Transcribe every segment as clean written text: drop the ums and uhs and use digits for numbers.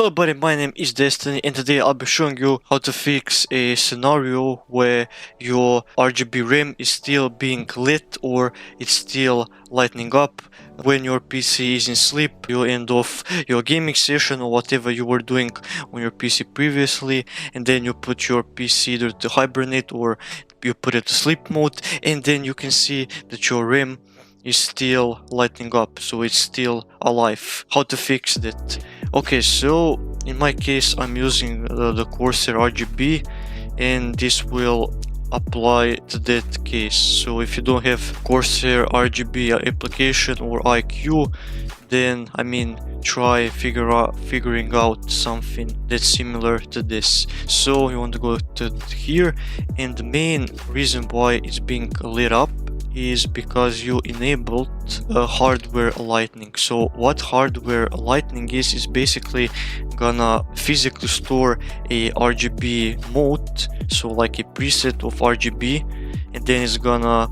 Hello buddy, my name is Destiny and today I'll be showing you how to fix a scenario where your RGB RAM is still being lit or it's still lighting up when your PC is in sleep. You end off your gaming session or whatever you were doing on your PC previously, and then you put your PC either to hibernate or you put it to sleep mode, and then you can see that your RAM is still lighting up, so it's still alive. How to fix that? Okay, so in my case I'm using the Corsair RGB, and this will apply to that case. So if you don't have Corsair RGB application or ICUE, then try figuring out something that's similar to this. So you want to go to here, and the main reason why it's being lit up is because you enabled hardware lightning. So what hardware lightning is basically gonna physically store a RGB mode, so like a preset of RGB, and then it's gonna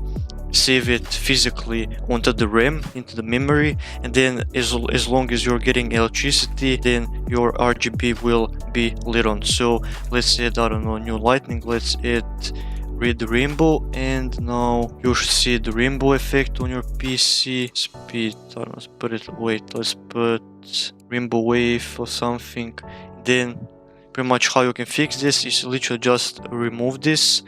save it physically onto the RAM, into the memory, and then as long as you're getting electricity, then your RGB will be lit on. So let's add, I don't know, new lightning. Let's add red rainbow, and now you should see the rainbow effect on your PC. Speed, I don't know, let's put it, wait, let's put rainbow wave or something. Then pretty much how you can fix this is literally just remove this.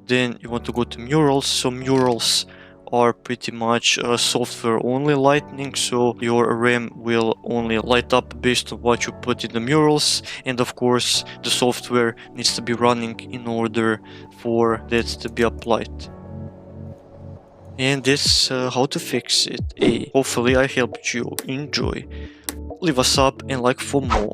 Then you want to go to murals. So murals are pretty much software only lightning, so your RAM will only light up based on what you put in the murals, and of course the software needs to be running in order for that to be applied. And that's how to fix it. Hopefully I helped you. Enjoy. Leave a sub and like for more.